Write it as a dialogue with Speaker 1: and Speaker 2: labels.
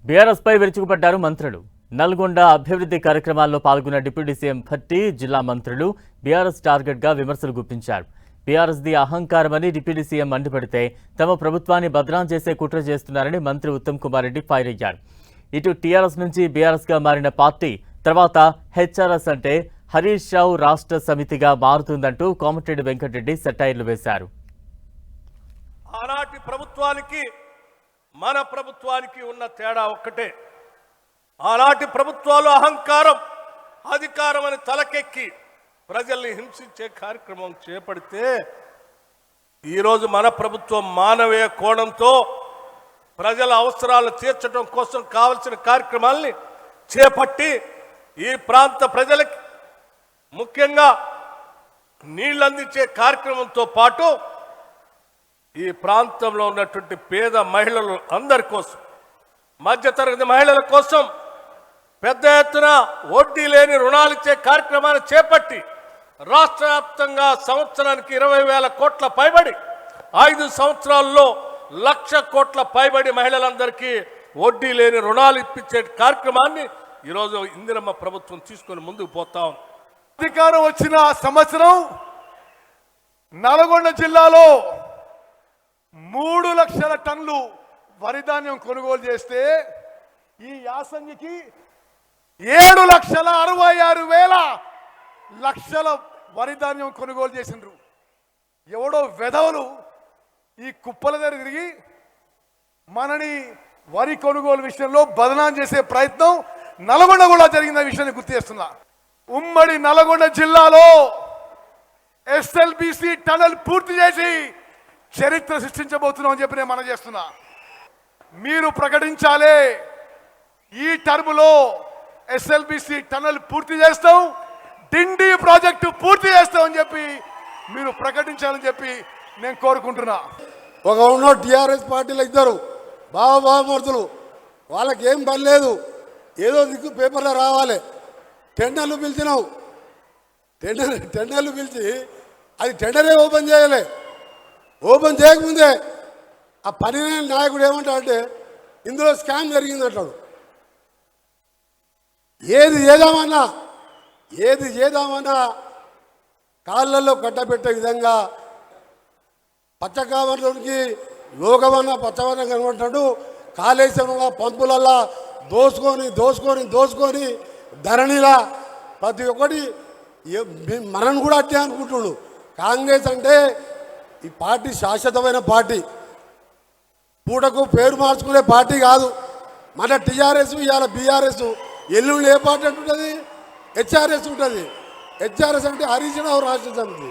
Speaker 1: BRS పై విరుచుకుపడ్డారు మంత్రులు. నల్గొండ అభివృద్ధి కార్యక్రమాల్లో పాల్గొన్న డిప్యూటీ సీఎం భట్టి, జిల్లా మంత్రులు బీఆర్ఎస్ టార్గెట్ గా విమర్శలు గుప్పించారు. బీఆర్ఎస్ ది అహంకారమని డిప్యూటీ సీఎం మండిపడితే తమ ప్రభుత్వాన్ని బద్నాం చేసే కుట్ర చేస్తున్నారని మంత్రి ఉత్తమ్ కుమార్ రెడ్డి ఫైర్ అయ్యారు. ఇటు టీఆర్ఎస్ నుంచి బీఆర్ఎస్ గా మారిన పార్టీ తర్వాత హెచ్ఆర్ఎస్ అంటే హరీష్ రావు రాష్ట్ర సమితిగా మారుతుందంటూ కోమటిరెడ్డి వెంకటరెడ్డి సెటైర్లు వేశారు.
Speaker 2: ఆనాటి ప్రభుత్వానికి మన ప్రభుత్వానికి ఉన్న తేడా ఒక్కటే. ఆనాటి ప్రభుత్వాలు అహంకారం, అధికారం అని తలకెక్కి ప్రజల్ని హింసించే కార్యక్రమం చేపడితే ఈరోజు మన ప్రభుత్వం మానవీయ కోణంతో ప్రజల అవసరాలను తీర్చడం కోసం కావలసిన కార్యక్రమాల్ని చేపట్టి ఈ ప్రాంత ప్రజలకి ముఖ్యంగా నీళ్ళు అందించే కార్యక్రమంతో పాటు ఈ ప్రాంతంలో ఉన్నటువంటి పేద మహిళలు అందరి కోసం, మధ్యతరగతి మహిళల కోసం పెద్ద ఎత్తున వడ్డీ లేని రుణాలు ఇచ్చే కార్యక్రమాన్ని చేపట్టి రాష్ట్ర వ్యాప్తంగా సంవత్సరానికి 20,000 కోట్ల పైబడి 5 సంవత్సరాల్లో 1,00,000 కోట్ల పైబడి మహిళలందరికీ వడ్డీ లేని రుణాలు ఇప్పించే కార్యక్రమాన్ని ఈరోజు ఇందిరమ్మ ప్రభుత్వం తీసుకొని ముందుకు పోతా ఉంది.
Speaker 3: అధికారం వచ్చిన సంవత్సరం నల్గొండ జిల్లాలో 3 లక్షల టన్నులు వరి ధాన్యం కొనుగోలు చేస్తే ఈ యాసంగికి 7,66,000 లక్షల వరి ధాన్యం కొనుగోలు చేసిండ్రు. ఎవడో వెధవలు ఈ కుప్పల దగ్గర తిరిగి మనని వరి కొనుగోలు విషయంలో బదనాం చేసే ప్రయత్నం నల్గొండ కూడా జరిగిన విషయాన్ని గుర్తు చేస్తున్నా. ఉమ్మడి నల్గొండ జిల్లాలో ఎస్ఎల్బిసి టనల్ పూర్తి చేసి చరిత్ర సృష్టించబోతున్నాం అని చెప్పి నేను మనం చేస్తున్నా. మీరు ప్రకటించాలి, ఈ టర్ములో ఎస్ఎల్బిసి టనల్ పూర్తి చేస్తాం, డిండి ప్రాజెక్టు పూర్తి చేస్తాం అని చెప్పి మీరు ప్రకటించాలని చెప్పి నేను కోరుకుంటున్నా.
Speaker 4: ఒక ఉన్న టీఆర్ఎస్ పార్టీలు ఇద్దరు బావమూర్తులు, వాళ్ళకి ఏం పని లేదు, ఏదో దిక్కు పేపర్లో రావాలి. టెండర్లు పిలిచినావు, టెండర్లు పిలిచి అది టెండరే ఓపెన్ చేయాలి. ఓపెన్ చేయకముందే ఆ పని నాయకుడు ఏమంటాడంటే ఇందులో స్కామ్ జరిగింది అంటాడు. ఏది చేద్దామన్నా కాళ్ళల్లో కట్టబెట్టే విధంగా పచ్చకామర్లోనికి లోకమన్నా పచ్చవన్న కనబడ్డాడు. కాళేశ్వరంలో పంపులల్లా దోసుకొని ధరణిలా ప్రతి ఒక్కటి మనం కూడా అట్టే అనుకుంటున్నాడు. కాంగ్రెస్ అంటే ఈ పార్టీ శాశ్వతమైన పార్టీ, పూటకు పేరు మార్చుకునే పార్టీ కాదు. మన టీఆర్ఎస్ ఇవాళ బీఆర్ఎస్, ఎల్లుండి ఏ పార్టీ అంటుంటుంది? హెచ్ఆర్ఎస్ ఉంటుంది. హెచ్ఆర్ఎస్ అంటే హరీష్ రావు రాష్ట్ర సమితి.